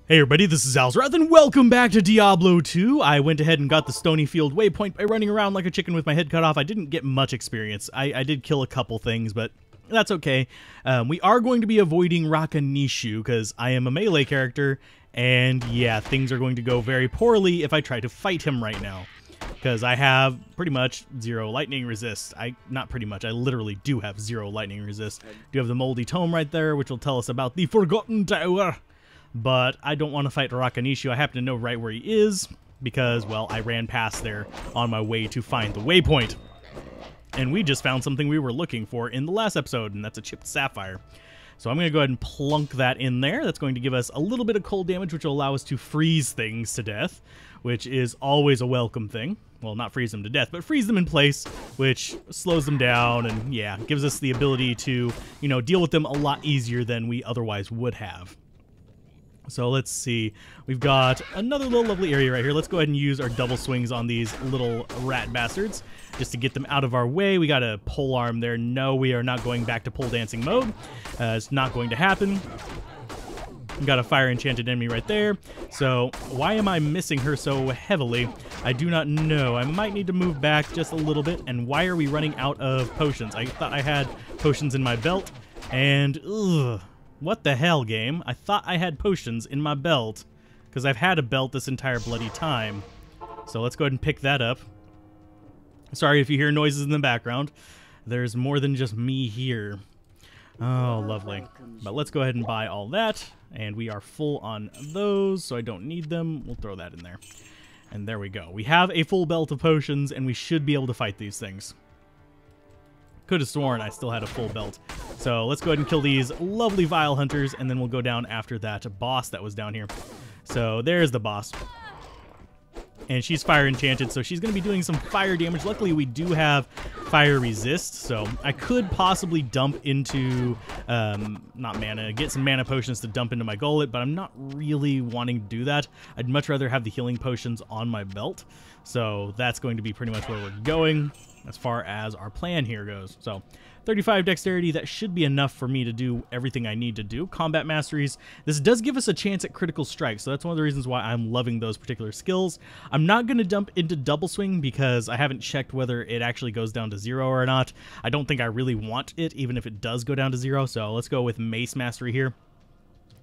Hey everybody, this is Alzorath, and welcome back to Diablo 2. I went ahead and got the Stony Field waypoint by running around like a chicken with my head cut off. I didn't get much experience. I did kill a couple things, but that's okay. We are going to be avoiding Rakanishu, because I am a melee character, and yeah, things are going to go very poorly if I try to fight him right now. Because I have pretty much zero lightning resist. Not pretty much, I literally do have zero lightning resist. I do have the Moldy Tome right there, which will tell us about the Forgotten Tower. But I don't want to fight Rakanishu. I happen to know right where he is because, well, I ran past there on my way to find the waypoint. And we just found something we were looking for in the last episode, and that's a chipped sapphire. So I'm going to go ahead and plunk that in there. That's going to give us a little bit of cold damage, which will allow us to freeze things to death, which is always a welcome thing. Well, not freeze them to death, but freeze them in place, which slows them down and, yeah, gives us the ability to, you know, deal with them a lot easier than we otherwise would have. So let's see, we've got another little lovely area right here. Let's go ahead and use our double swings on these little rat bastards just to get them out of our way. We got a pole arm there. No, we are not going back to pole dancing mode. It's not going to happen. We got a fire enchanted enemy right there. So why am I missing her so heavily? I do not know. I might need to move back just a little bit. And why are we running out of potions? I thought I had potions in my belt, and ugh. What the hell, game? I thought I had potions in my belt, because I've had a belt this entire bloody time. So let's go ahead and pick that up. Sorry if you hear noises in the background. There's more than just me here. Oh, lovely. But let's go ahead and buy all that, and we are full on those, so I don't need them. We'll throw that in there. And there we go. We have a full belt of potions, and we should be able to fight these things. Could have sworn I still had a full belt. So let's go ahead and kill these lovely Vile Hunters, and then we'll go down after that boss that was down here. So there's the boss. And she's fire enchanted, so she's going to be doing some fire damage. Luckily, we do have fire resist, so I could possibly dump into, not mana, get some mana potions to dump into my gullet, but I'm not really wanting to do that. I'd much rather have the healing potions on my belt. So that's going to be pretty much where we're going as far as our plan here goes. So 35 dexterity, that should be enough for me to do everything I need to do. Combat masteries, this does give us a chance at critical strike, so that's one of the reasons why I'm loving those particular skills. I'm not going to dump into double swing because I haven't checked whether it actually goes down to 0 or not. I don't think I really want it, even if it does go down to 0, so let's go with Mace mastery here.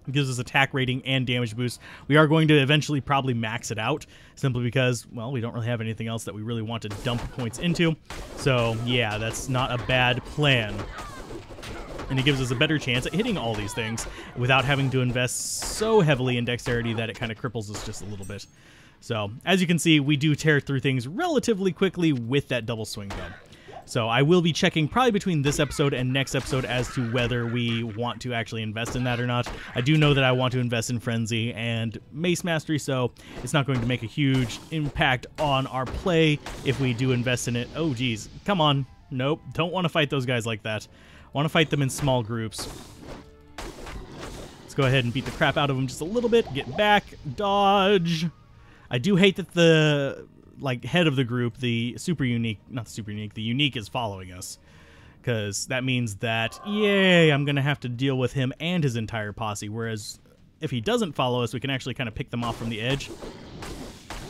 It gives us attack rating and damage boost. We are going to eventually probably max it out, simply because, well, we don't really have anything else that we really want to dump points into. So, yeah, that's not a bad plan. And it gives us a better chance at hitting all these things without having to invest so heavily in dexterity that it kind of cripples us just a little bit. So, as you can see, we do tear through things relatively quickly with that double swing gun. So I will be checking probably between this episode and next episode as to whether we want to actually invest in that or not. I do know that I want to invest in Frenzy and Mace Mastery, so it's not going to make a huge impact on our play if we do invest in it. Oh, geez. Come on. Nope. Don't want to fight those guys like that. Want to fight them in small groups. Let's go ahead and beat the crap out of them just a little bit. Get back. Dodge. I do hate that the head of the group, the unique is following us, because that means that, yay, I'm gonna have to deal with him and his entire posse, whereas if he doesn't follow us, we can actually kind of pick them off from the edge.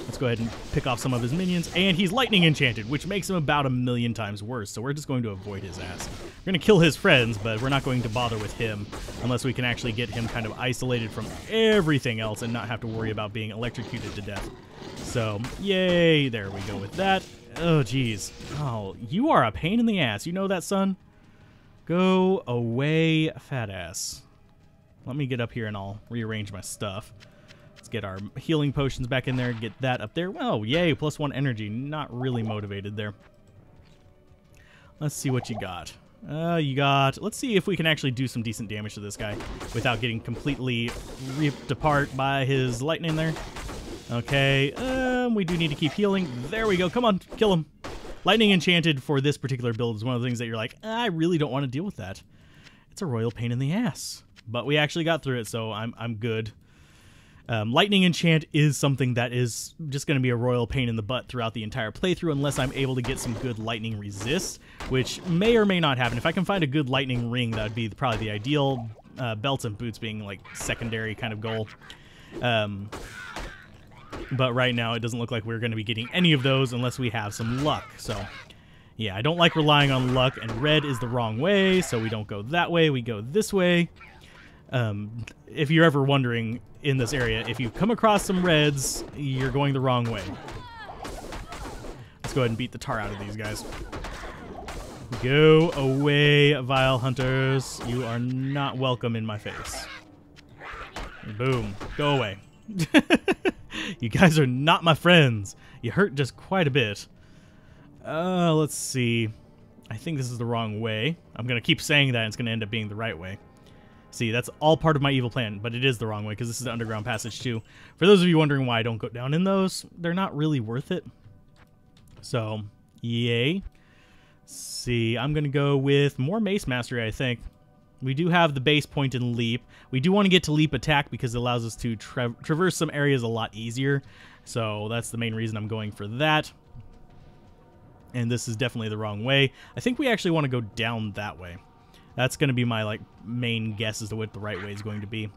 Let's go ahead and pick off some of his minions, and he's lightning enchanted, which makes him about 1,000,000 times worse, so we're just going to avoid his ass. We're going to kill his friends, but we're not going to bother with him unless we can actually get him kind of isolated from everything else and not have to worry about being electrocuted to death. So, yay, there we go with that. Oh, geez. Oh, you are a pain in the ass. You know that, son? Go away, fat ass. Let me get up here and I'll rearrange my stuff. Let's get our healing potions back in there, get that up there. Oh, yay, +1 energy. Not really motivated there. Let's see what you got. Let's see if we can actually do some decent damage to this guy without getting completely ripped apart by his lightning there. Okay, we do need to keep healing. There we go. Come on, kill him. Lightning enchanted for this particular build is one of the things that you're like, I really don't want to deal with that. It's a royal pain in the ass. But we actually got through it, so I'm good. Lightning enchant is something that is just going to be a royal pain in the butt throughout the entire playthrough unless I'm able to get some good lightning resist, which may or may not happen. If I can find a good lightning ring, that would be probably the ideal. Belts and boots being like secondary kind of goal. But right now, it doesn't look like we're going to be getting any of those unless we have some luck. So, yeah, I don't like relying on luck, and red is the wrong way, so we don't go that way. We go this way. If you're ever wondering in this area, if you come across some reds, you're going the wrong way. Let's go ahead and beat the tar out of these guys. Go away, vile hunters. You are not welcome in my face. Boom. Go away. You guys are not my friends. You hurt just quite a bit. Let's see. I think this is the wrong way. I'm going to keep saying that, and it's going to end up being the right way. See, that's all part of my evil plan, but it is the wrong way because this is the underground passage too. For those of you wondering why I don't go down in those, they're not really worth it. So, yay. See, I'm going to go with more Mace Mastery, I think. We do have the base point in Leap. We do want to get to Leap Attack because it allows us to traverse some areas a lot easier. So that's the main reason I'm going for that. And this is definitely the wrong way. I think we actually want to go down that way. That's going to be my main guess as to what the right way is going to be.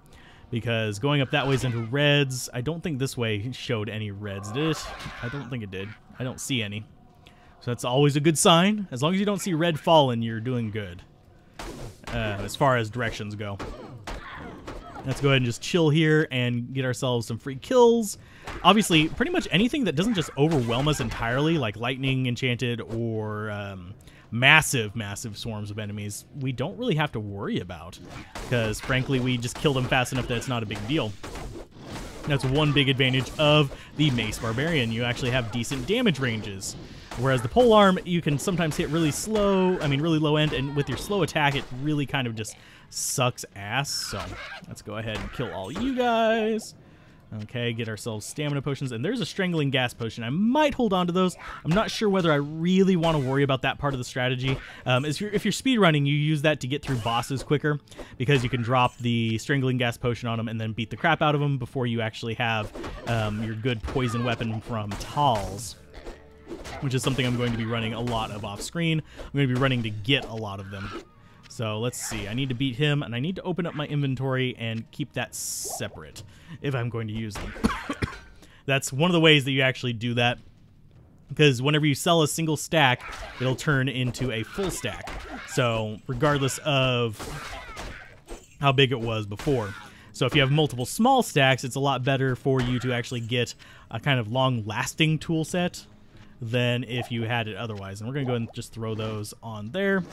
Because going up that way is into reds. I don't think this way showed any reds, did it? I don't think it did. I don't see any. So that's always a good sign. As long as you don't see red fallen, you're doing good. As far as directions go. Let's go ahead and just chill here and get ourselves some free kills. Obviously, pretty much anything that doesn't just overwhelm us entirely, like lightning enchanted or massive swarms of enemies, we don't really have to worry about. Because, frankly, we just kill them fast enough that it's not a big deal. That's one big advantage of the Mace Barbarian. You actually have decent damage ranges. Whereas the polearm, you can sometimes hit really low end, and with your slow attack, it really kind of just sucks ass. So let's go ahead and kill all you guys. Okay, get ourselves stamina potions, and there's a strangling gas potion. I might hold on to those. I'm not sure whether I really want to worry about that part of the strategy. If you're speedrunning, you use that to get through bosses quicker, because you can drop the strangling gas potion on them and then beat the crap out of them before you actually have your good poison weapon from Tal's, which is something I'm going to be running a lot of off screen. I'm going to be running to get a lot of them. So let's see. I need to beat him, and I need to open up my inventory and keep that separate if I'm going to use them. That's one of the ways that you actually do that, because whenever you sell a single stack, it'll turn into a full stack. So regardless of how big it was before. So if you have multiple small stacks, it's a lot better for you to actually get a kind of long-lasting tool set than if you had it otherwise. And we're going to go ahead and just throw those on there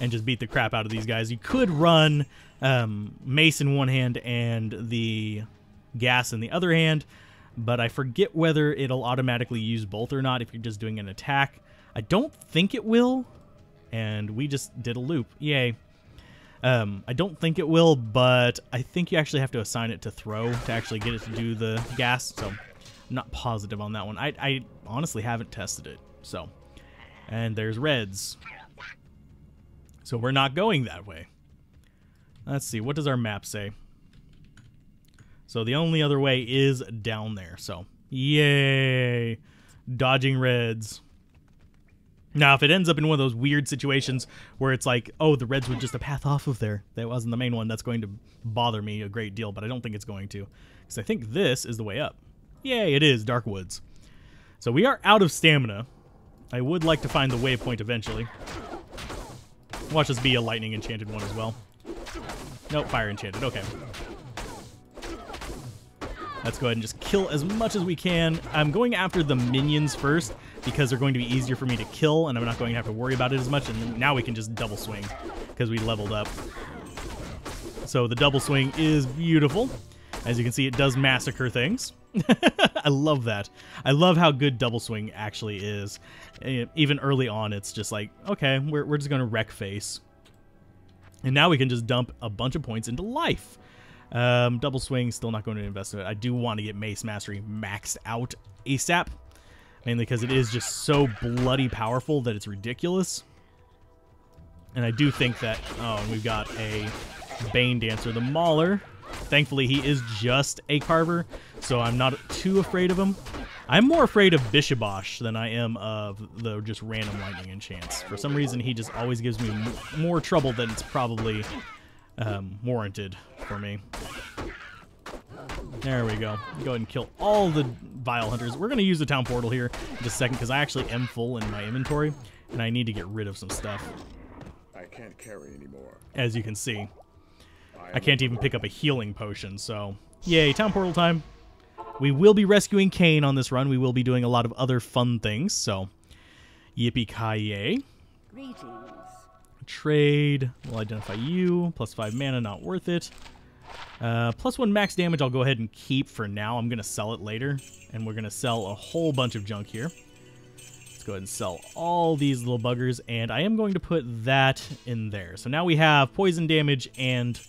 and just beat the crap out of these guys. You could run Mace in one hand and the gas in the other hand, but I forget whether it'll automatically use both or not if you're just doing an attack. I don't think it will, and we just did a loop. Yay. I don't think it will, but I think you actually have to assign it to throw to actually get it to do the gas, so I'm not positive on that one. I honestly haven't tested it, so. And there's reds. So we're not going that way. Let's see, what does our map say? So the only other way is down there, so yay! Dodging reds. Now, if it ends up in one of those weird situations where it's like, oh, the reds were just a path off of there, that wasn't the main one, that's going to bother me a great deal, but I don't think it's going to. Because I think this is the way up. Yay, it is, Dark Woods. So we are out of stamina. I would like to find the waypoint eventually. Watch this be a lightning enchanted one as well. Nope, fire enchanted, okay. Let's go ahead and just kill as much as we can. I'm going after the minions first because they're going to be easier for me to kill, and I'm not going to have to worry about it as much, and now we can just double swing because we leveled up. So the double swing is beautiful. As you can see, it does massacre things. I love that. I love how good double swing actually is. Even early on, it's just like, okay, we're just going to wreck face. And now we can just dump a bunch of points into life. Double swing, still not going to invest in it. I do want to get Mace Mastery maxed out ASAP. Mainly because it is just so bloody powerful that it's ridiculous. And I do think that, oh, we've got a Bane Dancer, the Mauler. Thankfully, he is just a Carver, so I'm not too afraid of him. I'm more afraid of Bishabosh than I am of the just random lightning enchants. For some reason, he just always gives me more trouble than it's probably warranted for me. There we go. Go ahead and kill all the Vile Hunters. We're going to use the town portal here in just a second because I actually am full in my inventory, and I need to get rid of some stuff. I can't carry anymore. As you can see, I can't even pick up a healing potion, so yay, town portal time. We will be rescuing Kane on this run. We will be doing a lot of other fun things, so yippee-ki-yay. Greetings. Trade. We'll identify you. +5 mana, not worth it. +1 max damage I'll go ahead and keep for now. I'm going to sell it later, and we're going to sell a whole bunch of junk here. Let's go ahead and sell all these little buggers, and I am going to put that in there. So now we have poison damage and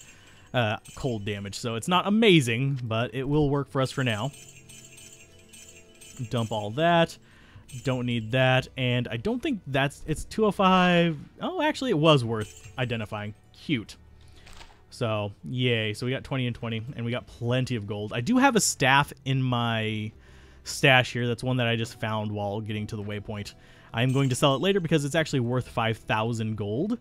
cold damage. So it's not amazing, but it will work for us for now. Dump all that. Don't need that, and I don't think it's 205. Oh, actually, it was worth identifying. Cute. So, yay. So we got 20 and 20, and we got plenty of gold. I do have a staff in my stash here. That's one that I just found while getting to the waypoint. I'm going to sell it later because it's actually worth 5,000 gold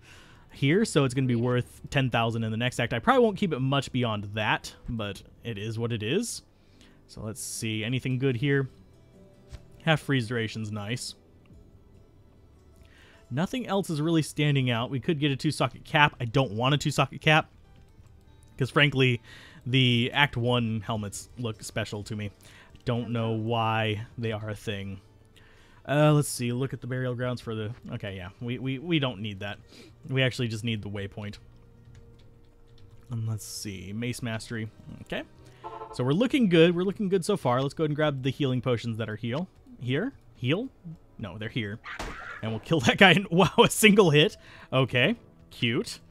here, so it's going to be worth 10,000 in the next act. I probably won't keep it much beyond that, but it is what it is. So let's see. Anything good here? Half freeze duration's nice. Nothing else is really standing out. We could get a 2-socket cap. I don't want a 2-socket cap because, frankly, the Act 1 helmets look special to me. Don't know why they are a thing. Let's see. Look at the burial grounds for the... Okay, yeah. We don't need that. We actually just need the waypoint. And let's see. Mace Mastery. Okay. So we're looking good. We're looking good so far. Let's go ahead and grab the healing potions that are here. Heal? No, they're here. And we'll kill that guy in, wow, a single hit. Okay. Cute.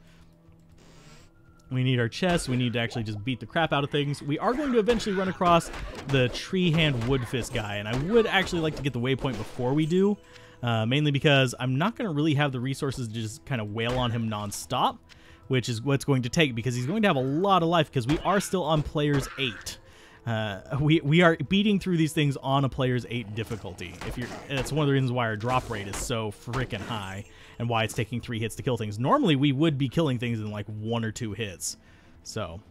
We need our chests. We need to actually just beat the crap out of things. We are going to eventually run across the Tree Hand Woodfist guy, and I would actually like to get the waypoint before we do, mainly because I'm not going to really have the resources to just kind of wail on him nonstop, which is what's going to take, because he's going to have a lot of life, because we are still on Players 8. We are beating through these things on a Players 8 difficulty. It's one of the reasons why our drop rate is so freaking high, and why it's taking 3 hits to kill things. Normally, we would be killing things in like 1 or 2 hits. So,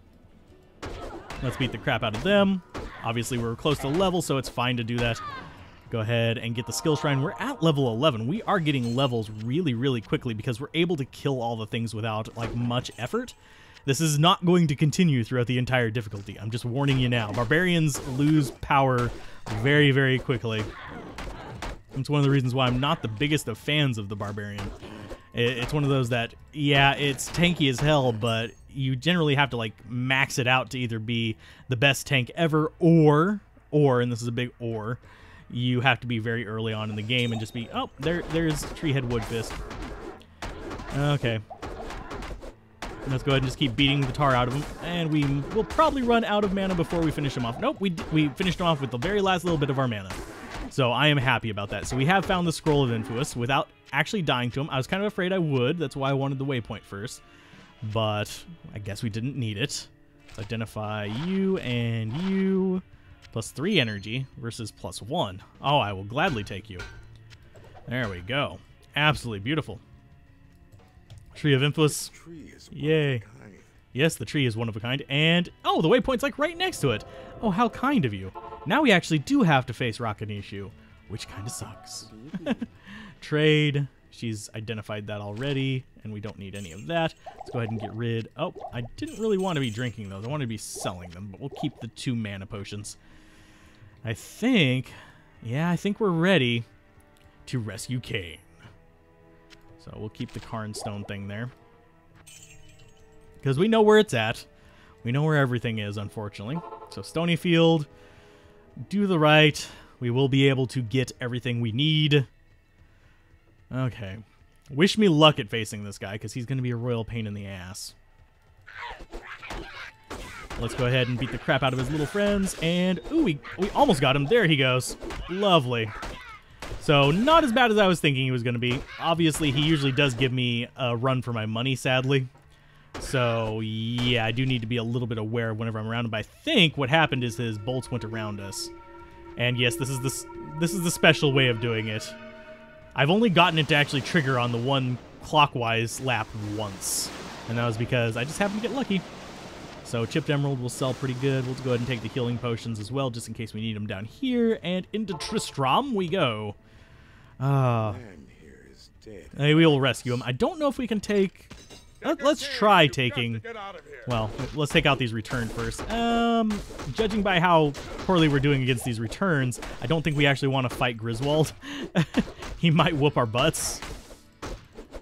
let's beat the crap out of them. Obviously, we're close to level, so it's fine to do that. Go ahead and get the skill shrine. We're at level 11. We are getting levels really, really quickly because we're able to kill all the things without like much effort. This is not going to continue throughout the entire difficulty. I'm just warning you now. Barbarians lose power very, very quickly. It's one of the reasons why I'm not the biggest of fans of the Barbarian. It's one of those that, yeah, it's tanky as hell, but you generally have to like max it out to either be the best tank ever, or, and this is a big or, you have to be very early on in the game and just be, oh, there's Treehead Woodfist. Okay. Let's go ahead and just keep beating the tar out of him, and we will probably run out of mana before we finish him off. Nope, we finished him off with the very last little bit of our mana. So I am happy about that. So we have found the Scroll of Influence without actually dying to him. I was kind of afraid I would. That's why I wanted the waypoint first. But I guess we didn't need it. Let's identify you and you. +3 energy versus +1. Oh, I will gladly take you. There we go. Absolutely beautiful. Tree of Influence. Yay. Yes, the tree is one of a kind. And, oh, the waypoint's like right next to it. Oh, how kind of you. Now we actually do have to face Rakanishu, which kind of sucks. Trade. She's identified that already, and we don't need any of that. Let's go ahead and get rid. Oh, I didn't really want to be drinking those. I wanted to be selling them, but we'll keep the 2 mana potions. I think we're ready to rescue Kane. So we'll keep the Carnstone thing there. Because we know where it's at. We know where everything is, unfortunately. So Stonyfield, do the right. We will be able to get everything we need. Okay. Wish me luck at facing this guy, because he's going to be a royal pain in the ass. Let's go ahead and beat the crap out of his little friends. And, ooh, we almost got him. There he goes. Lovely. So, not as bad as I was thinking he was going to be. Obviously, he usually does give me a run for my money, sadly. So, yeah, I do need to be a little bit aware whenever I'm around him. But I think what happened is his bolts went around us. And yes, this is the special way of doing it. I've only gotten it to actually trigger on the one clockwise lap once. And that was because I just happened to get lucky. So Chipped Emerald will sell pretty good. We'll go ahead and take the healing potions as well, just in case we need them down here. And into Tristram we go. Man here is dead. Hey, we will rescue him. I don't know if we can take... Let's try taking... Well, let's take out these return first. Judging by how poorly we're doing against these returns, I don't think we actually want to fight Griswold. He might whoop our butts.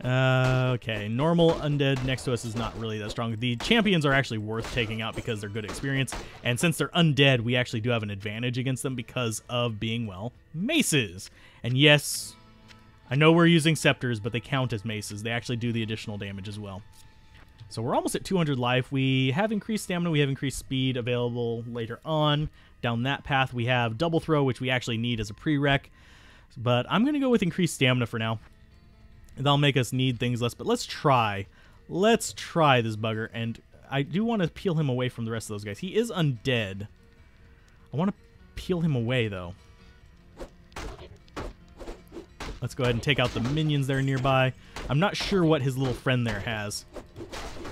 Okay, normal undead next to us is not really that strong. The champions are actually worth taking out because they're good experience, and since they're undead, we actually do have an advantage against them because of being, well, maces. And yes, I know we're using scepters, but they count as maces. They actually do the additional damage as well. So we're almost at 200 life. We have increased stamina. We have increased speed available later on. Down that path, we have double throw, which we actually need as a prereq. But I'm going to go with increased stamina for now. That'll make us need things less, but let's try. Let's try this bugger, and I do want to peel him away from the rest of those guys. He is undead. I want to peel him away, though. Let's go ahead and take out the minions that are nearby. I'm not sure what his little friend there has,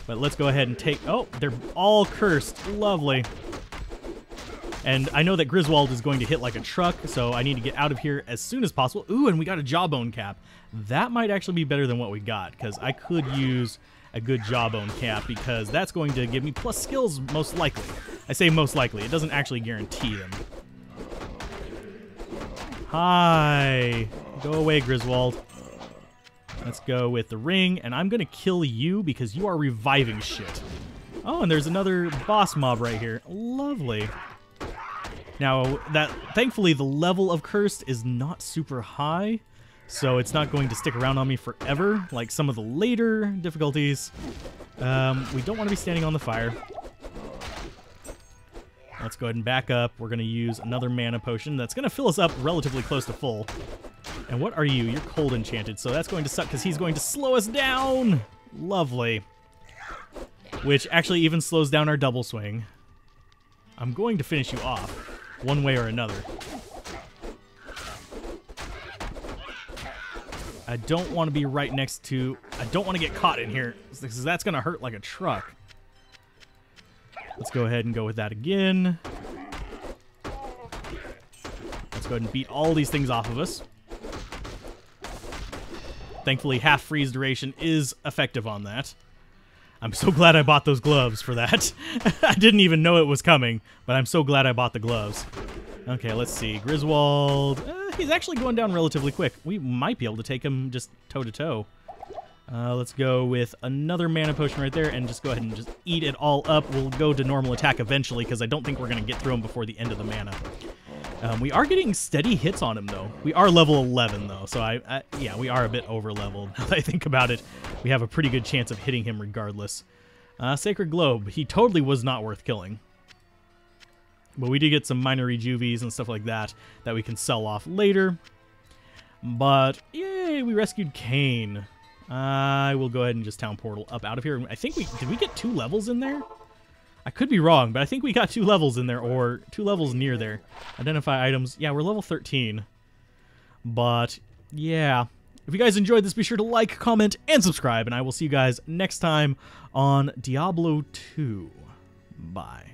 but let's go ahead and take... Oh, they're all cursed. Lovely. And I know that Griswold is going to hit like a truck, so I need to get out of here as soon as possible. Ooh, and we got a jawbone cap. That might actually be better than what we got, because I could use a good jawbone cap, because that's going to give me plus skills, most likely. I say most likely. It doesn't actually guarantee them. Hi. Go away, Griswold. Let's go with the ring, and I'm going to kill you because you are reviving shit. Oh, and there's another boss mob right here. Lovely. Now, thankfully, the level of Cursed is not super high, so it's not going to stick around on me forever, like some of the later difficulties. We don't want to be standing on the fire. Let's go ahead and back up. We're going to use another mana potion that's going to fill us up relatively close to full. And what are you? You're cold enchanted, so that's going to suck because he's going to slow us down. Lovely. Which actually even slows down our double swing. I'm going to finish you off, one way or another. I don't want to be right next to... I don't want to get caught in here, because that's going to hurt like a truck. Let's go ahead and go with that again. Let's go ahead and beat all these things off of us. Thankfully, half freeze duration is effective on that. I'm so glad I bought those gloves for that. I didn't even know it was coming, but I'm so glad I bought the gloves. Okay, let's see. Griswold, he's actually going down relatively quick. We might be able to take him just toe-to-toe. Let's go with another mana potion right there and just go ahead and just eat it all up. We'll go to normal attack eventually because I don't think we're going to get through him before the end of the mana. We are getting steady hits on him, though. We are level 11, though, so yeah, we are a bit over-leveled. Now that I think about it, we have a pretty good chance of hitting him regardless. Sacred Globe. He totally was not worth killing. But we did get some minor rejuvies and stuff like that we can sell off later. But, yay, we rescued Kane. I will go ahead and just town portal up out of here. I think did we get 2 levels in there? I could be wrong, but I think we got 2 levels in there, or 2 levels near there. Identify items. Yeah, we're level 13. But, yeah. If you guys enjoyed this, be sure to like, comment, and subscribe, and I will see you guys next time on Diablo 2. Bye.